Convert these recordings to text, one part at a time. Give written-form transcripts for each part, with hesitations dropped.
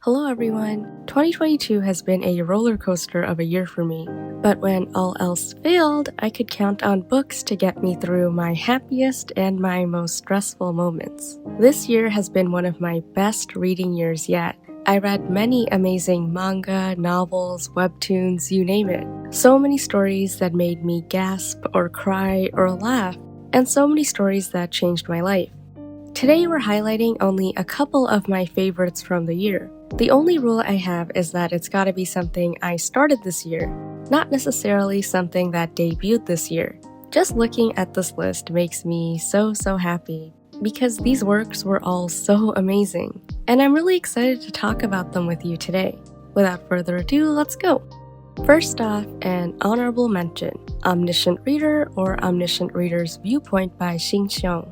Hello everyone! 2022 has been a roller coaster of a year for me, but when all else failed, I could count on books to get me through my happiest and my most stressful moments. This year has been one of my best reading years yet. I read many amazing manga, novels, webtoons, you name it. So many stories that made me gasp or cry or laugh, and so many stories that changed my life. Today we're highlighting only a couple of my favorites from the year. The only rule I have is that it's gotta be something I started this year, not necessarily something that debuted this year. Just looking at this list makes me so happy, because these works were all so amazing, and I'm really excited to talk about them with you today. Without further ado, let's go! First off, an honorable mention, Omniscient Reader or Omniscient Reader's Viewpoint by Xing Xiong.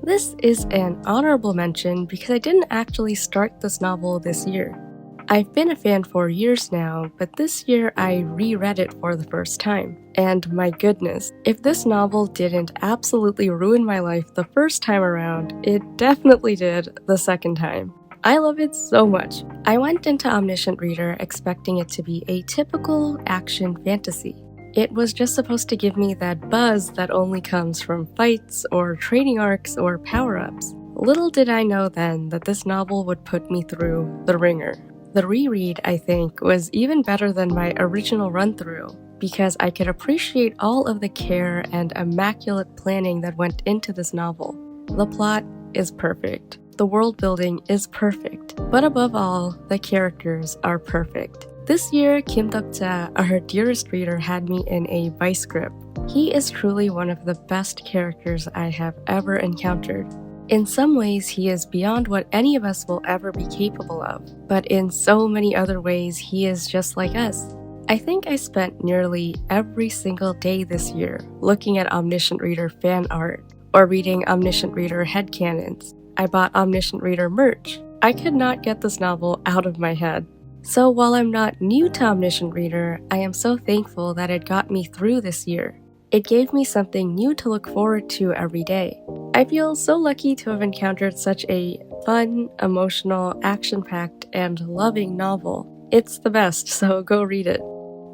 This is an honorable mention because I didn't actually start this novel this year. I've been a fan for years now, but this year I reread it for the first time. And my goodness, if this novel didn't absolutely ruin my life the first time around, it definitely did the second time. I love it so much. I went into Omniscient Reader expecting it to be a typical action fantasy. It was just supposed to give me that buzz that only comes from fights or training arcs or power-ups. Little did I know then that this novel would put me through the ringer. The reread, I think, was even better than my original run-through because I could appreciate all of the care and immaculate planning that went into this novel. The plot is perfect. The world building is perfect. But above all, the characters are perfect. This year, Kim Deok-ja, our dearest reader, had me in a vice grip. He is truly one of the best characters I have ever encountered. In some ways, he is beyond what any of us will ever be capable of, but in so many other ways, he is just like us. I think I spent nearly every single day this year looking at Omniscient Reader fan art, or reading Omniscient Reader headcanons. I bought Omniscient Reader merch. I could not get this novel out of my head. So while I'm not new to Omniscient Reader, I am so thankful that it got me through this year. It gave me something new to look forward to every day. I feel so lucky to have encountered such a fun, emotional, action-packed, and loving novel. It's the best, so go read it.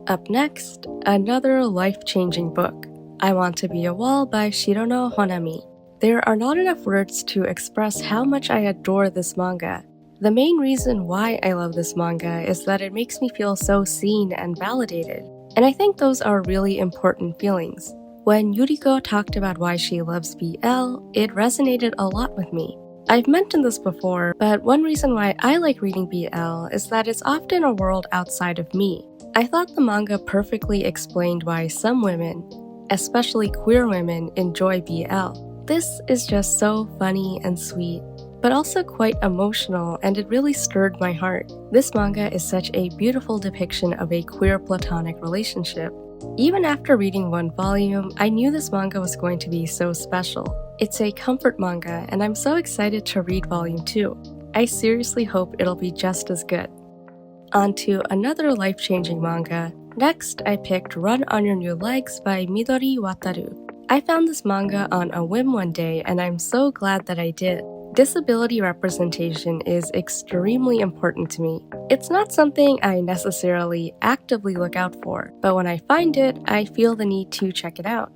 Up next, another life-changing book, I Want to Be a Wall by Shirono Honami. There are not enough words to express how much I adore this manga. The main reason why I love this manga is that it makes me feel so seen and validated, and I think those are really important feelings. When Yuriko talked about why she loves BL, it resonated a lot with me. I've mentioned this before, but one reason why I like reading BL is that it's often a world outside of me. I thought the manga perfectly explained why some women, especially queer women, enjoy BL. This is just so funny and sweet, but also quite emotional, and it really stirred my heart. This manga is such a beautiful depiction of a queer platonic relationship. Even after reading one volume, I knew this manga was going to be so special. It's a comfort manga, and I'm so excited to read volume 2. I seriously hope it'll be just as good. On to another life-changing manga. Next, I picked Run on Your New Legs by Midori Wataru. I found this manga on a whim one day, and I'm so glad that I did. Disability representation is extremely important to me. It's not something I necessarily actively look out for, but when I find it, I feel the need to check it out.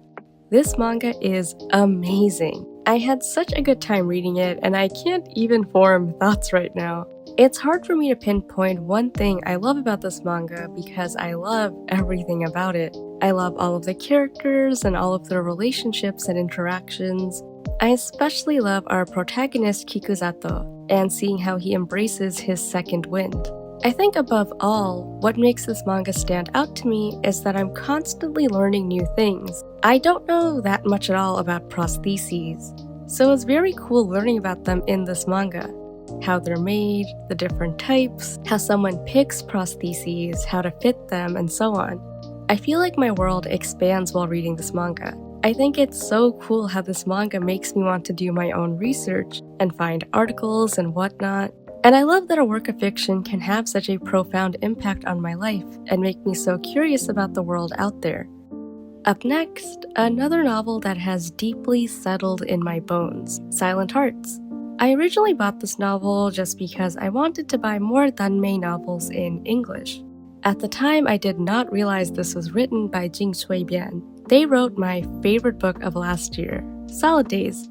This manga is amazing. I had such a good time reading it, and I can't even form thoughts right now. It's hard for me to pinpoint one thing I love about this manga because I love everything about it. I love all of the characters and all of their relationships and interactions. I especially love our protagonist Kikusato, and seeing how he embraces his second wind. I think above all, what makes this manga stand out to me is that I'm constantly learning new things. I don't know that much at all about prostheses, so it's very cool learning about them in this manga. How they're made, the different types, how someone picks prostheses, how to fit them, and so on. I feel like my world expands while reading this manga. I think it's so cool how this manga makes me want to do my own research and find articles and whatnot. And I love that a work of fiction can have such a profound impact on my life and make me so curious about the world out there. Up next, another novel that has deeply settled in my bones, Silent Hearts. I originally bought this novel just because I wanted to buy more danmei novels in English. At the time, I did not realize this was written by Jing Shui-bian. They wrote my favorite book of last year, Salad Days.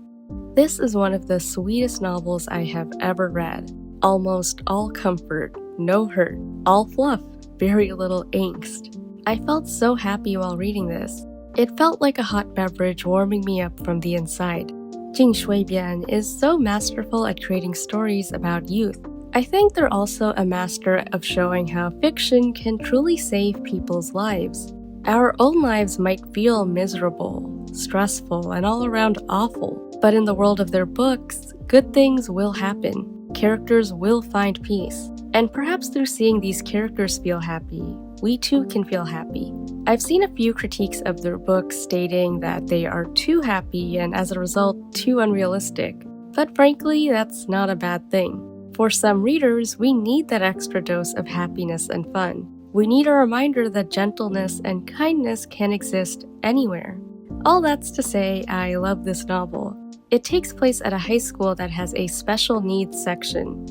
This is one of the sweetest novels I have ever read. Almost all comfort, no hurt, all fluff, very little angst. I felt so happy while reading this. It felt like a hot beverage warming me up from the inside. Jing Shui-bian is so masterful at creating stories about youth. I think they're also a master of showing how fiction can truly save people's lives. Our own lives might feel miserable, stressful, and all around awful, but in the world of their books, good things will happen. Characters will find peace. And perhaps through seeing these characters feel happy, we too can feel happy. I've seen a few critiques of their books stating that they are too happy and as a result too unrealistic. But frankly, that's not a bad thing. For some readers, we need that extra dose of happiness and fun. We need a reminder that gentleness and kindness can exist anywhere. All that's to say, I love this novel. It takes place at a high school that has a special needs section,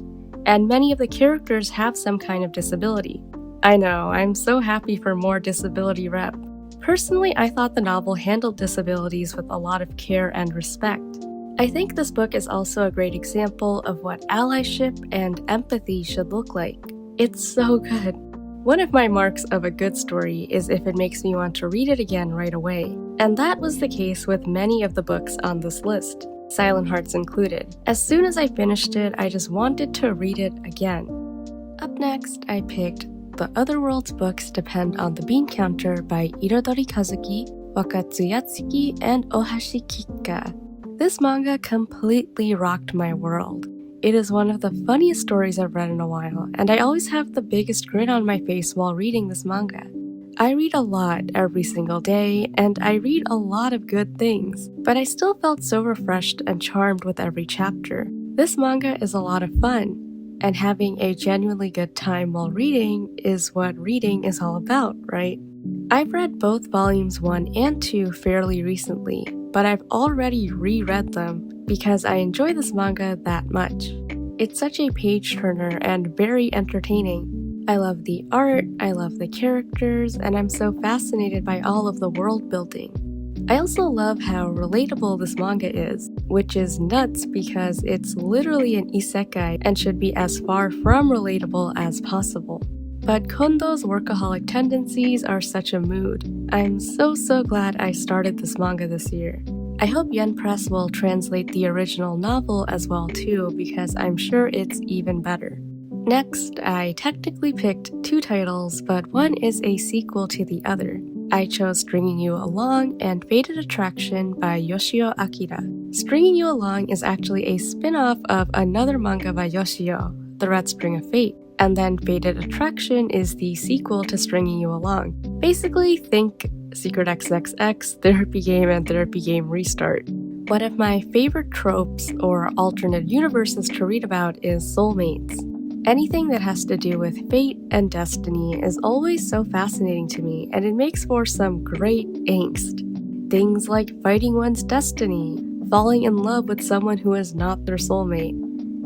and many of the characters have some kind of disability. I know, I'm so happy for more disability rep. Personally, I thought the novel handled disabilities with a lot of care and respect. I think this book is also a great example of what allyship and empathy should look like. It's so good. One of my marks of a good story is if it makes me want to read it again right away, and that was the case with many of the books on this list, Silent Hearts included. As soon as I finished it, I just wanted to read it again. Up next, I picked The Other World's Books Depend on the Bean Counter by Irodori Kazuki, Wakatsu Yatsuki, and Ohashi Kikka. This manga completely rocked my world. It is one of the funniest stories I've read in a while, and I always have the biggest grin on my face while reading this manga. I read a lot every single day, and I read a lot of good things, but I still felt so refreshed and charmed with every chapter. This manga is a lot of fun, and having a genuinely good time while reading is what reading is all about, right? I've read both volumes 1 and 2 fairly recently, but I've already reread them because I enjoy this manga that much. It's such a page-turner and very entertaining. I love the art, I love the characters, and I'm so fascinated by all of the world building. I also love how relatable this manga is, which is nuts because it's literally an isekai and should be as far from relatable as possible. But Kondo's workaholic tendencies are such a mood. I'm so glad I started this manga this year. I hope Yen Press will translate the original novel as well too, because I'm sure it's even better. Next, I technically picked 2 titles, but one is a sequel to the other. I chose Stringing You Along and Fated Attraction by Yoshio Akira. Stringing You Along is actually a spin-off of another manga by Yoshio, The Red String of Fate, and then Fated Attraction is the sequel to Stringing You Along. Basically, think Secret XXX, Therapy Game, and Therapy Game Restart. One of my favorite tropes or alternate universes to read about is soulmates. Anything that has to do with fate and destiny is always so fascinating to me, and it makes for some great angst. Things like fighting one's destiny, falling in love with someone who is not their soulmate,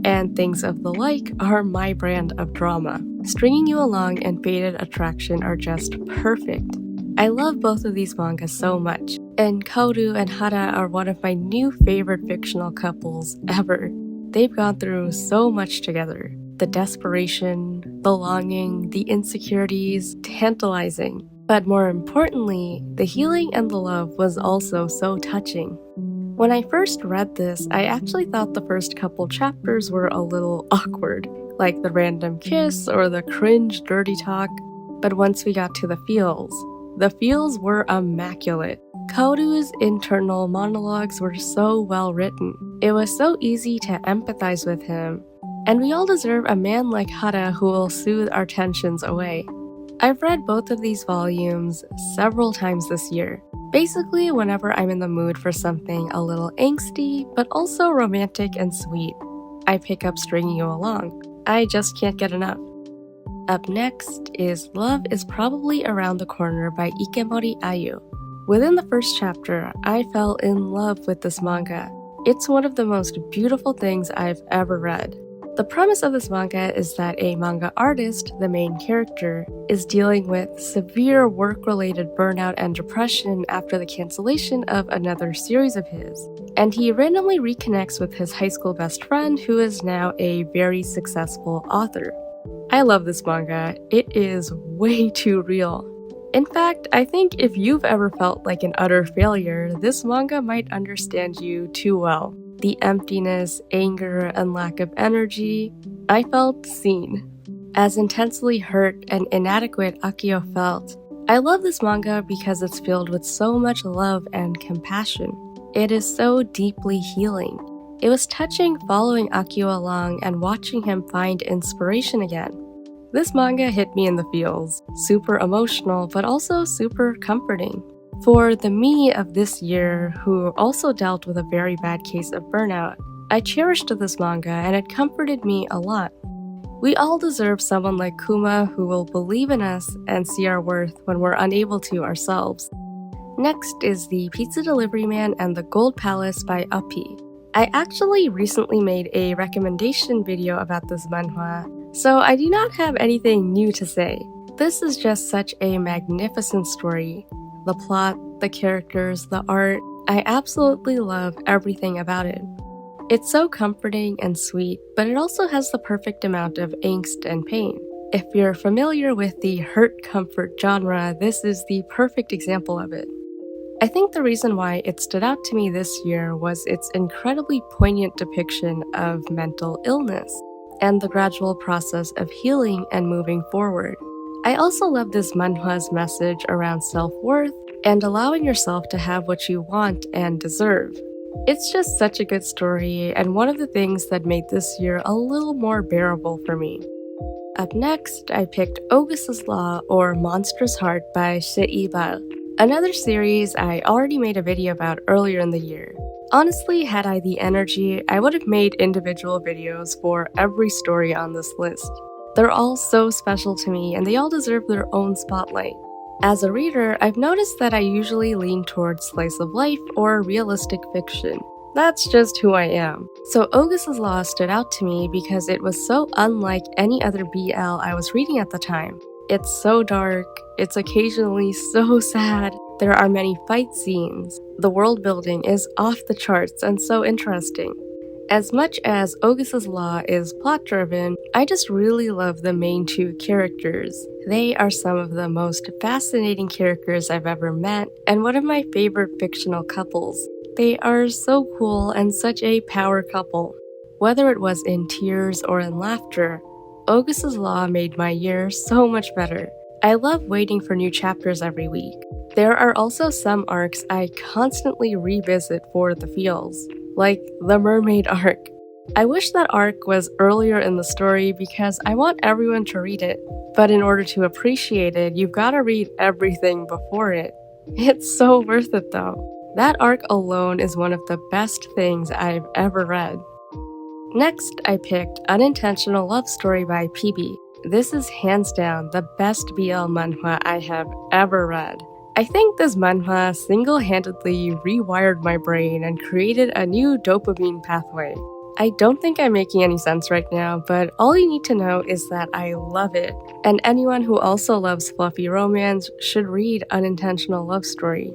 and things of the like are my brand of drama. Stringing You Along and Fated Attraction are just perfect. I love both of these mangas so much, and Kaoru and Hara are one of my new favorite fictional couples ever. They've gone through so much together. The desperation, the longing, the insecurities, tantalizing. But more importantly, the healing and the love was also so touching. When I first read this, I actually thought the first couple chapters were a little awkward, like the random kiss or the cringe dirty talk. But once we got to the feels were immaculate. Kaoru's internal monologues were so well written. It was so easy to empathize with him. And we all deserve a man like Hara who will soothe our tensions away. I've read both of these volumes several times this year. Basically, whenever I'm in the mood for something a little angsty, but also romantic and sweet, I pick up Stringing You Along. I just can't get enough. Up next is Love is Probably Around the Corner by Ikemori Ayu. Within the first chapter, I fell in love with this manga. It's one of the most beautiful things I've ever read. The premise of this manga is that a manga artist, the main character, is dealing with severe work-related burnout and depression after the cancellation of another series of his, and he randomly reconnects with his high school best friend who is now a very successful author. I love this manga. It is way too real. In fact, I think if you've ever felt like an utter failure, this manga might understand you too well. The emptiness, anger, and lack of energy, I felt seen. As intensely hurt and inadequate Akio felt, I love this manga because it's filled with so much love and compassion. It is so deeply healing. It was touching following Akio along and watching him find inspiration again. This manga hit me in the feels, super emotional but also super comforting. For the me of this year, who also dealt with a very bad case of burnout, I cherished this manga and it comforted me a lot. We all deserve someone like Kuma who will believe in us and see our worth when we're unable to ourselves. Next is The Pizza Delivery Man and the Gold Palace by Uppy. I actually recently made a recommendation video about this manhwa, so I do not have anything new to say. This is just such a magnificent story. The plot, the characters, the art, I absolutely love everything about it. It's so comforting and sweet, but it also has the perfect amount of angst and pain. If you're familiar with the hurt comfort genre, this is the perfect example of it. I think the reason why it stood out to me this year was its incredibly poignant depiction of mental illness and the gradual process of healing and moving forward. I also love this manhwa's message around self-worth and allowing yourself to have what you want and deserve. It's just such a good story and one of the things that made this year a little more bearable for me. Up next, I picked Augustus Law or Monstrous Heart by Sheibal, another series I already made a video about earlier in the year. Honestly, had I the energy, I would have made individual videos for every story on this list. They're all so special to me and they all deserve their own spotlight. As a reader, I've noticed that I usually lean towards slice of life or realistic fiction. That's just who I am. So Augustus Law stood out to me because it was so unlike any other BL I was reading at the time. It's so dark, it's occasionally so sad, there are many fight scenes, the world building is off the charts and so interesting. As much as Augustus Law is plot-driven, I just really love the main two characters. They are some of the most fascinating characters I've ever met, and one of my favorite fictional couples. They are so cool and such a power couple. Whether it was in tears or in laughter, Augustus Law made my year so much better. I love waiting for new chapters every week. There are also some arcs I constantly revisit for the feels, like the mermaid arc. I wish that arc was earlier in the story because I want everyone to read it, but in order to appreciate it, you've gotta read everything before it. It's so worth it though. That arc alone is one of the best things I've ever read. Next, I picked Unintentional Love Story by PB. This is hands down the best BL manhwa I have ever read. I think this manhwa single-handedly rewired my brain and created a new dopamine pathway. I don't think I'm making any sense right now, but all you need to know is that I love it, and anyone who also loves fluffy romance should read Unintentional Love Story.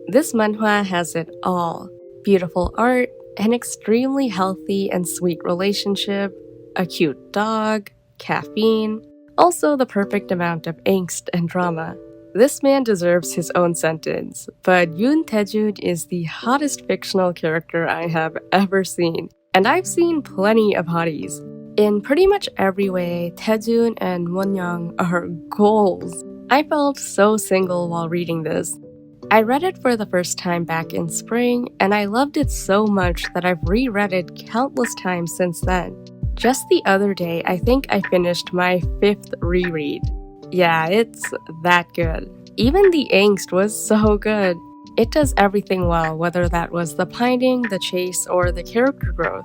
This manhwa has it all. Beautiful art, an extremely healthy and sweet relationship, a cute dog, caffeine, also the perfect amount of angst and drama. This man deserves his own sentence, but Yoon Tae-jun is the hottest fictional character I have ever seen, and I've seen plenty of hotties. In pretty much every way, Tae-jun and Won-young are goals. I felt so single while reading this. I read it for the first time back in spring, and I loved it so much that I've reread it countless times since then. Just the other day, I think I finished my 5th reread. Yeah, it's that good. Even the angst was so good. It does everything well, whether that was the pining, the chase, or the character growth.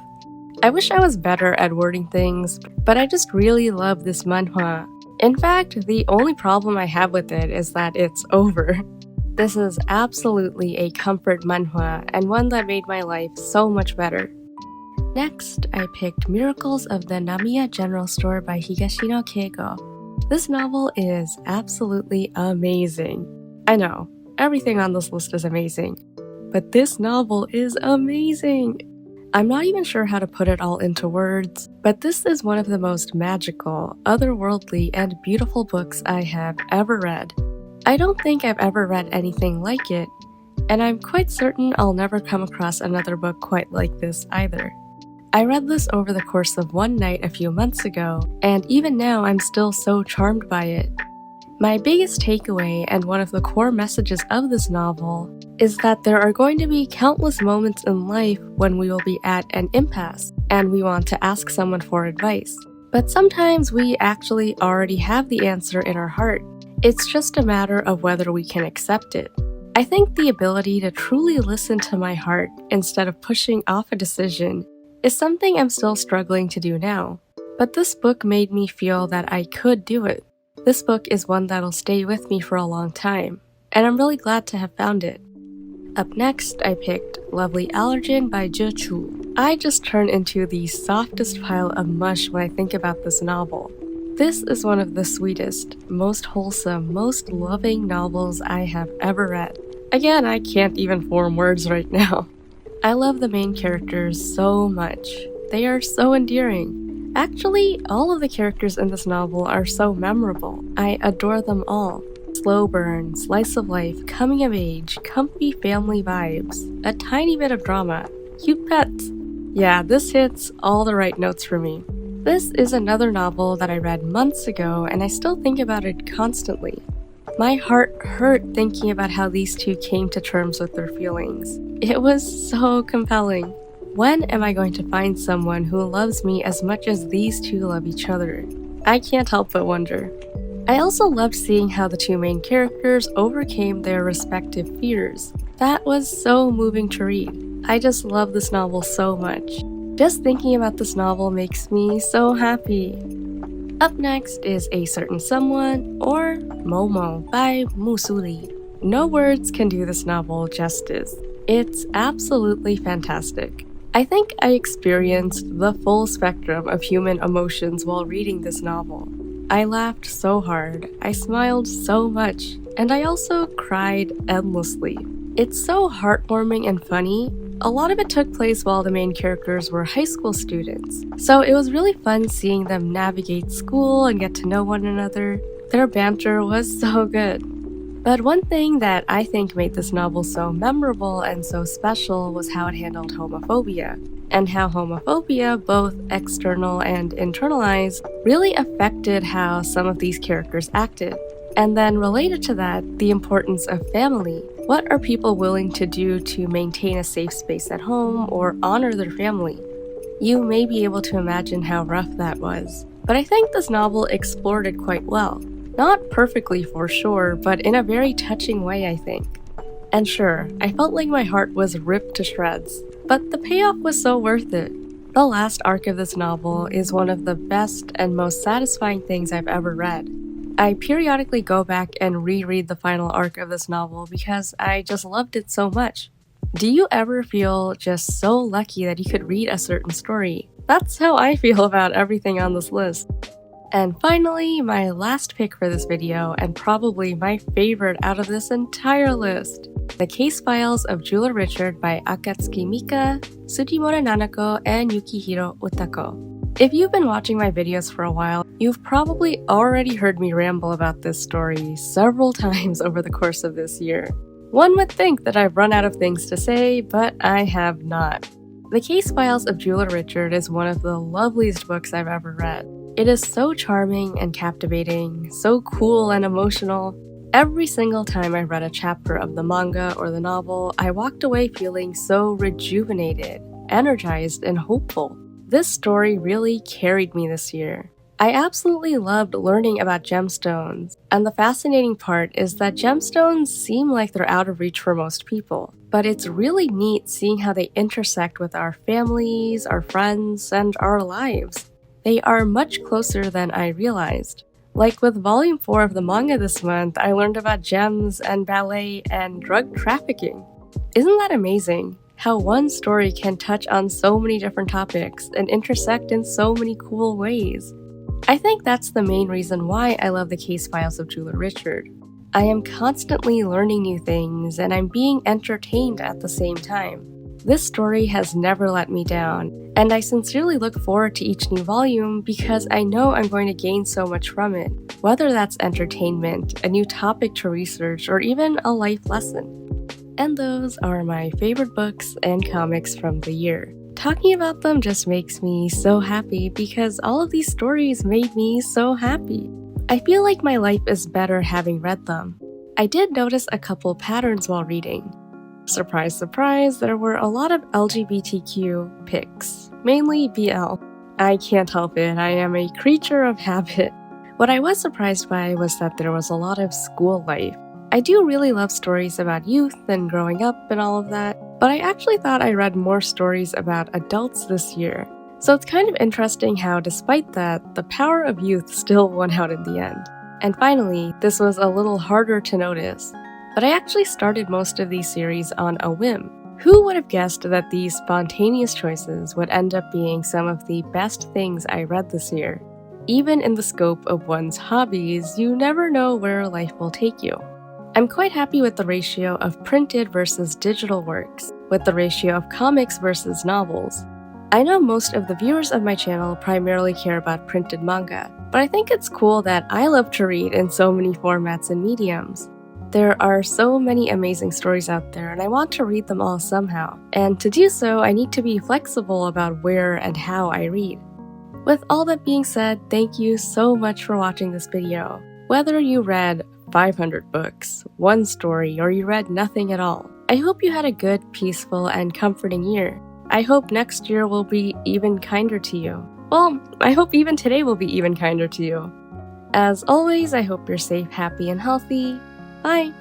I wish I was better at wording things, but I just really love this manhwa. In fact, the only problem I have with it is that it's over. This is absolutely a comfort manhwa and one that made my life so much better. Next, I picked Miracles of the Namiya General Store by Higashino Keigo. This novel is absolutely amazing. I know, everything on this list is amazing, but this novel is amazing! I'm not even sure how to put it all into words, but this is one of the most magical, otherworldly, and beautiful books I have ever read. I don't think I've ever read anything like it, and I'm quite certain I'll never come across another book quite like this either. I read this over the course of one night a few months ago, and even now I'm still so charmed by it. My biggest takeaway and one of the core messages of this novel is that there are going to be countless moments in life when we will be at an impasse and we want to ask someone for advice. But sometimes we actually already have the answer in our heart. It's just a matter of whether we can accept it. I think the ability to truly listen to my heart instead of pushing off a decision is something I'm still struggling to do now. But this book made me feel that I could do it. This book is one that'll stay with me for a long time, and I'm really glad to have found it. Up next, I picked Lovely Allergen by Je Chu. I just turn into the softest pile of mush when I think about this novel. This is one of the sweetest, most wholesome, most loving novels I have ever read. Again, I can't even form words right now. I love the main characters so much. They are so endearing. Actually, all of the characters in this novel are so memorable. I adore them all. Slow burn, slice of life, coming of age, comfy family vibes, a tiny bit of drama, cute pets. Yeah, this hits all the right notes for me. This is another novel that I read months ago and I still think about it constantly. My heart hurt thinking about how these two came to terms with their feelings. It was so compelling. When am I going to find someone who loves me as much as these two love each other? I can't help but wonder. I also loved seeing how the two main characters overcame their respective fears. That was so moving to read. I just love this novel so much. Just thinking about this novel makes me so happy. Up next is A Certain Someone, or Momo by Musuri. No words can do this novel justice. It's absolutely fantastic. I think I experienced the full spectrum of human emotions while reading this novel. I laughed so hard, I smiled so much, and I also cried endlessly. It's so heartwarming and funny. A lot of it took place while the main characters were high school students, so it was really fun seeing them navigate school and get to know one another. Their banter was so good. But one thing that I think made this novel so memorable and so special was how it handled homophobia, and how homophobia, both external and internalized, really affected how some of these characters acted. And then related to that, the importance of family. What are people willing to do to maintain a safe space at home or honor their family? You may be able to imagine how rough that was, but I think this novel explored it quite well. Not perfectly for sure, but in a very touching way, I think. And sure, I felt like my heart was ripped to shreds, but the payoff was so worth it. The last arc of this novel is one of the best and most satisfying things I've ever read. I periodically go back and reread the final arc of this novel because I just loved it so much. Do you ever feel just so lucky that you could read a certain story? That's how I feel about everything on this list. And finally, my last pick for this video, and probably my favorite out of this entire list, The Case Files of Julia Richard by Akatsuki Mika, Tsujimura Nanako, and Yukihiro Utako. If you've been watching my videos for a while, you've probably already heard me ramble about this story several times over the course of this year. One would think that I've run out of things to say, but I have not. The Case Files of Julia Richard is one of the loveliest books I've ever read. It is so charming and captivating, so cool and emotional. Every single time I read a chapter of the manga or the novel, I walked away feeling so rejuvenated, energized, and hopeful. This story really carried me this year. I absolutely loved learning about gemstones, and the fascinating part is that gemstones seem like they're out of reach for most people, but it's really neat seeing how they intersect with our families, our friends, and our lives. They are much closer than I realized. Like with volume 4 of the manga this month, I learned about gems and ballet and drug trafficking. Isn't that amazing? How one story can touch on so many different topics and intersect in so many cool ways. I think that's the main reason why I love the case files of Jeweler Richard. I am constantly learning new things and I'm being entertained at the same time. This story has never let me down, and I sincerely look forward to each new volume because I know I'm going to gain so much from it, whether that's entertainment, a new topic to research, or even a life lesson. And those are my favorite books and comics from the year. Talking about them just makes me so happy because all of these stories made me so happy. I feel like my life is better having read them. I did notice a couple patterns while reading. Surprise, surprise, there were a lot of LGBTQ pics, mainly BL. I can't help it, I am a creature of habit. What I was surprised by was that there was a lot of school life. I do really love stories about youth and growing up and all of that, but I actually thought I read more stories about adults this year. So it's kind of interesting how, despite that, the power of youth still won out in the end. And finally, this was a little harder to notice, but I actually started most of these series on a whim. Who would have guessed that these spontaneous choices would end up being some of the best things I read this year? Even in the scope of one's hobbies, you never know where life will take you. I'm quite happy with the ratio of printed versus digital works, with the ratio of comics versus novels. I know most of the viewers of my channel primarily care about printed manga, but I think it's cool that I love to read in so many formats and mediums. There are so many amazing stories out there and I want to read them all somehow, and to do so I need to be flexible about where and how I read. With all that being said, thank you so much for watching this video. Whether you read 500 books, one story, or you read nothing at all, I hope you had a good, peaceful, and comforting year. I hope next year will be even kinder to you. Well, I hope even today will be even kinder to you. As always, I hope you're safe, happy, and healthy. Bye!